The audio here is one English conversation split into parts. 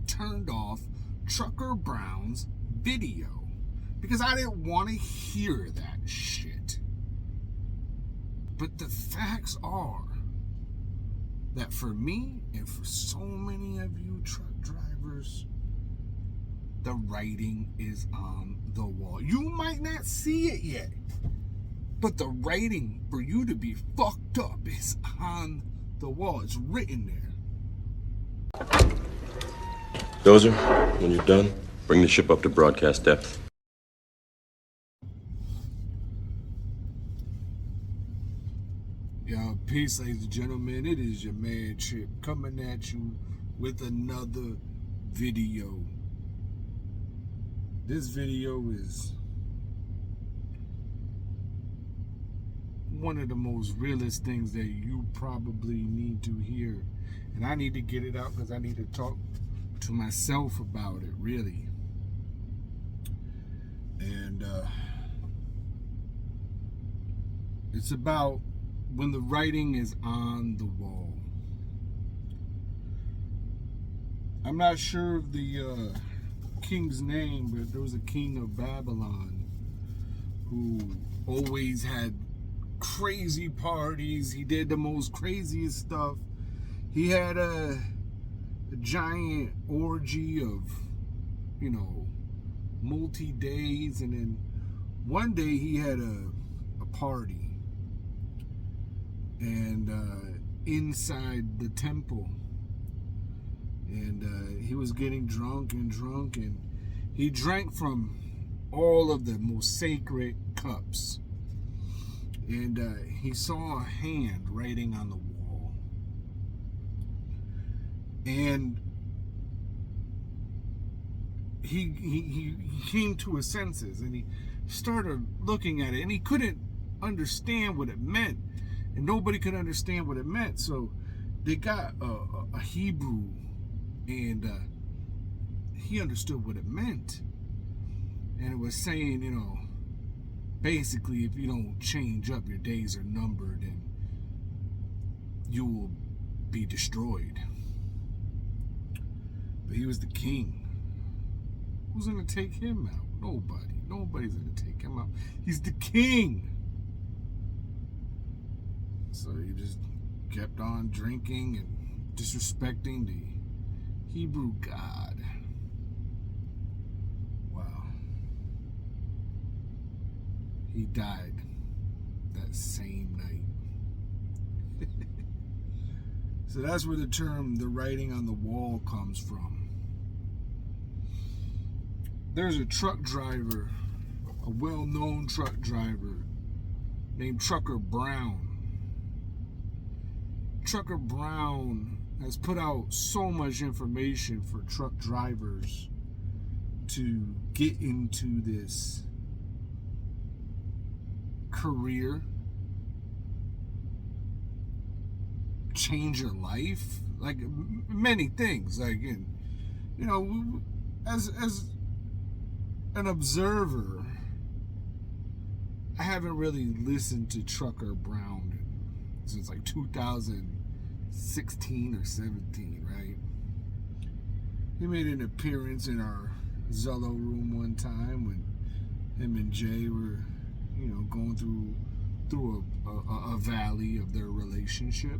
turned off Trucker Brown's video because I didn't want to hear that shit. But the facts are that for me and for so many of you truck drivers, the writing is on the wall. You might not see it yet, but the writing for you to be fucked up is on the wall. It's written there. Dozer, when you're done, bring the ship up to broadcast depth. Yo, peace, ladies and gentlemen. It is your man Chip coming at you with another video. This video is one of the most realest things that you probably need to hear. And I need to get it out because I need to talk to myself about it, really. And it's about when the writing is on the wall. I'm not sure of the king's name, but there was a king of Babylon who always had crazy parties. He did the most craziest stuff. He had a giant orgy of, multi-days, and then one day he had a party. And inside the temple, and he was getting drunk, and he drank from all of the most sacred cups, and he saw a hand writing on the wall, and he came to his senses, and he started looking at it, and he couldn't understand what it meant. And nobody could understand what it meant. So they got a Hebrew, and he understood what it meant. And it was saying, basically, if you don't change up, your days are numbered and you will be destroyed. But he was the king. Who's going to take him out? Nobody. Nobody's going to take him out. He's the king. So he just kept on drinking and disrespecting the Hebrew God. Wow. He died that same night. So that's where the term, the writing on the wall, comes from. There's a truck driver, a well-known truck driver named Trucker Brown. Trucker Brown has put out so much information for truck drivers to get into this career, change your life, like many things. Like, as an observer, I haven't really listened to Trucker Brown since like 2016 or 17, right? He made an appearance in our Zello room one time when him and Jay were, going through a valley of their relationship.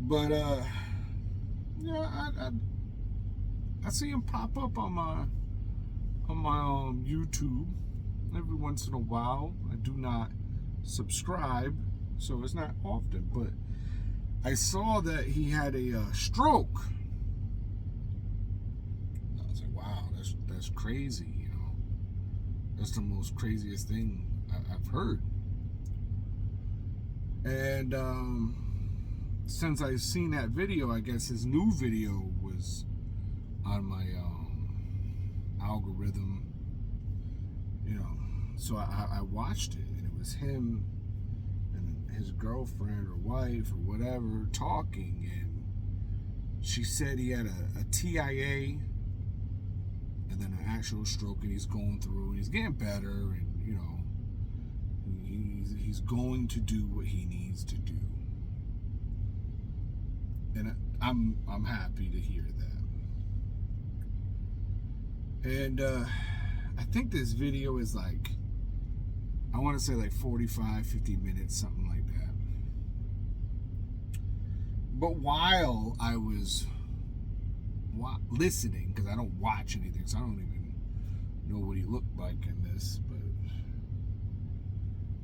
But I see him pop up on my YouTube every once in a while. I do not subscribe, so it's not often, but I saw that he had a stroke. I was like, wow, that's crazy, that's the most craziest thing I've heard. And since I've seen that video, I guess his new video was on my algorithm, so I watched it, and it was him and his girlfriend or wife or whatever talking, and she said he had a TIA and then an actual stroke, and he's going through, and he's getting better, and he's going to do what he needs to do. And I'm happy to hear that. And I think this video is like, I want to say like 45, 50 minutes, something like that. But while I was listening, because I don't watch anything, so I don't even know what he looked like in this, but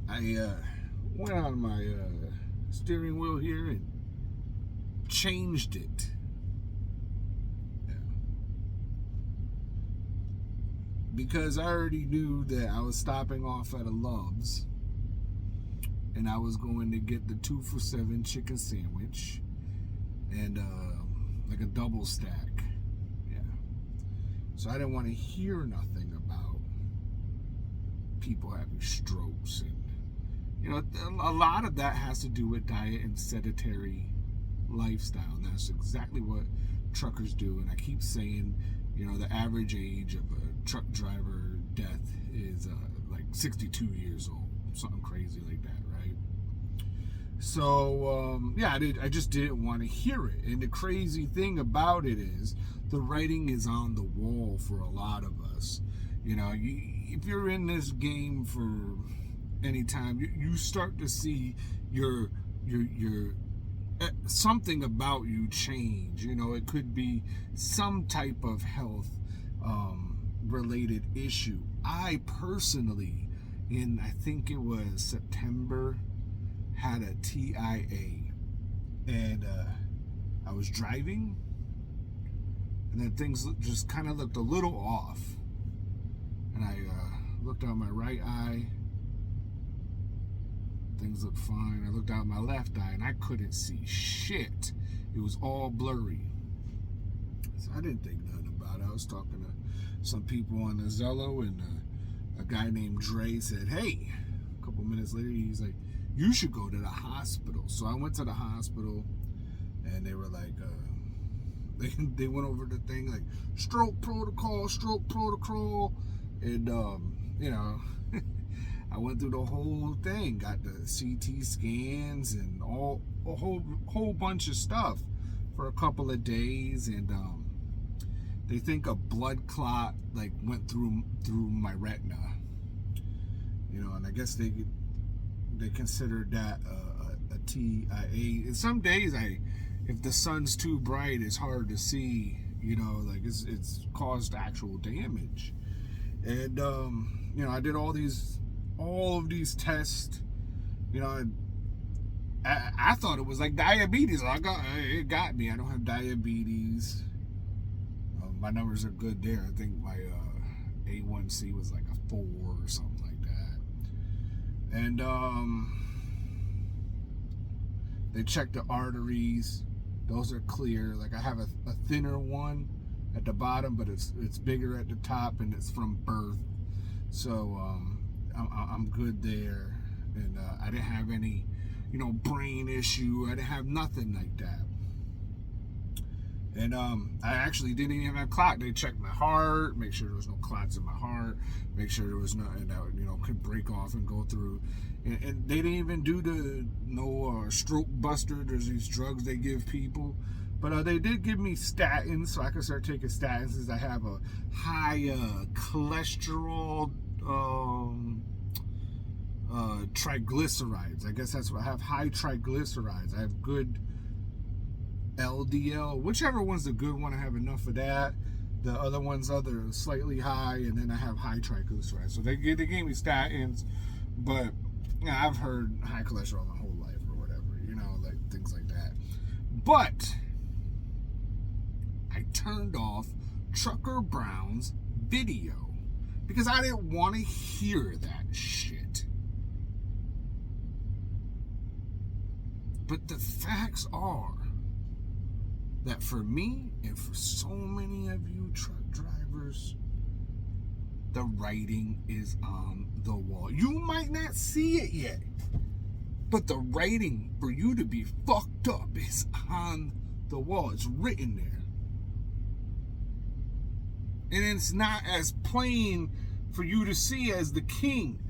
I went on my steering wheel here and changed it. Yeah. Because I already knew that I was stopping off at a Love's and I was going to get the 2 for $7 chicken sandwich and like a double stack. Yeah. So I didn't want to hear nothing about people having strokes, and you know, a lot of that has to do with diet and sedentary lifestyle. And that's exactly what truckers do. And I keep saying, you know, the average age of a truck driver death is like 62 years old, something crazy like that, right? So yeah, I just didn't want to hear it. And the crazy thing about it is the writing is on the wall for a lot of us. You know, if you're in this game for any time, you start to see your something about you change. You know, it could be some type of health related issue. I personally, I think it was September, had a TIA, and I was driving, and then things just kind of looked a little off, and I looked out my right eye. Things looked fine. I looked out my left eye and I couldn't see shit. It was all blurry. So I didn't think nothing about it. I was talking to some people on the Zello, and a guy named Dre said, hey, a couple minutes later, he's like, you should go to the hospital. So I went to the hospital, and they were like, they went over the thing like stroke protocol, and you know, I went through the whole thing, got the CT scans and a whole bunch of stuff for a couple of days, and they think a blood clot like went through my retina, you know, and I guess they considered that a TIA. And some days if the sun's too bright, it's hard to see, you know, like it's caused actual damage. And you know, I did all of these tests, you know, and I thought it was like diabetes. It got me. I don't have diabetes. My numbers are good there. I think my A1C was like a 4 or something like that. And they checked the arteries. Those are clear. Like I have a thinner one at the bottom, but it's bigger at the top, and it's from birth. So I'm good there, and I didn't have any, you know, brain issue. I didn't have nothing like that. And I actually didn't even have clot. They checked my heart, make sure there was no clots in my heart, make sure there was nothing that, you know, could break off and go through. And they didn't even do no stroke buster. There's these drugs they give people. But they did give me statins, so I could start taking statins since I have a high cholesterol, triglycerides. I guess that's what I have, high triglycerides. I have good LDL, whichever one's the good one. I have enough of that. The other one's slightly high, and then I have high triglycerides. So they gave me statins, but yeah, I've heard high cholesterol my whole life or whatever, you know, like things like that. But I turned off Trucker Brown's video because I didn't want to hear that shit. But the facts are that for me and for so many of you truck drivers, the writing is on the wall. You might not see it yet, but the writing for you to be fucked up is on the wall. It's written there. And it's not as plain for you to see as The King,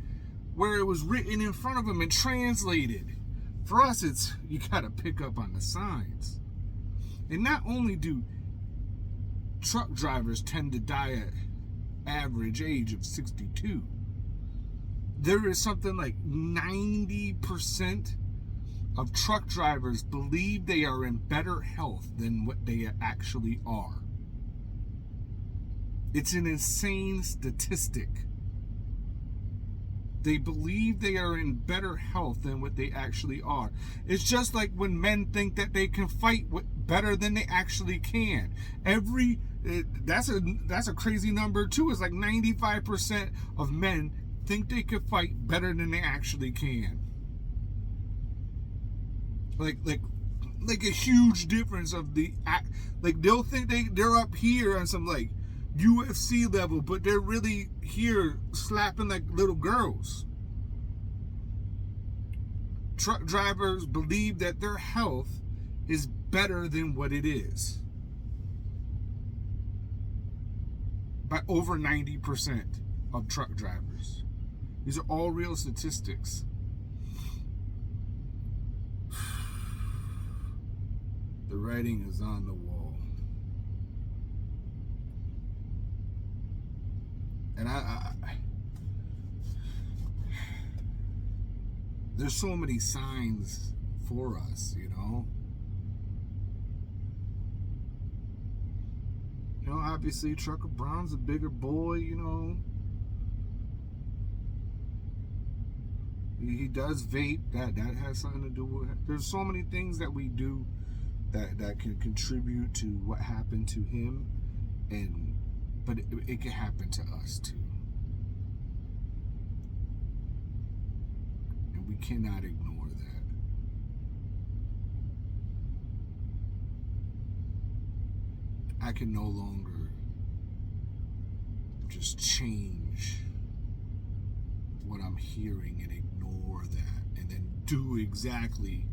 where it was written in front of him and translated. For us, it's, you gotta pick up on the signs. And not only do truck drivers tend to die at average age of 62, there is something like 90% of truck drivers believe they are in better health than what they actually are. It's an insane statistic. They believe they are in better health than what they actually are. It's just like when men think that they can fight better than they actually can. That's a crazy number too. It's like 95% of men think they can fight better than they actually can. Like a huge difference of they'll think they're up here on some like UFC level, but they're really here slapping like little girls. Truck drivers believe that their health is better than what it is by over 90% of truck drivers. These are all real statistics. The writing is on the wall. And there's so many signs for us, you know. You know, obviously Trucker Brown's a bigger boy, you know. He does vape. That has something to do with it. There's so many things that we do that can contribute to what happened to him, but it can happen to us too. And we cannot ignore that. I can no longer just change what I'm hearing and ignore that and then do exactly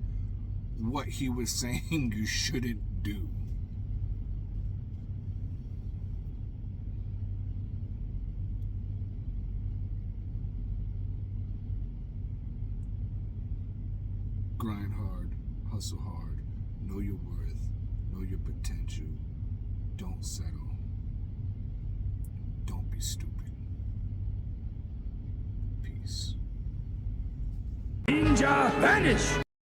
what he was saying you shouldn't do. Grind hard, hustle hard, know your worth, know your potential. Don't settle. Don't be stupid. Peace. Ninja vanish!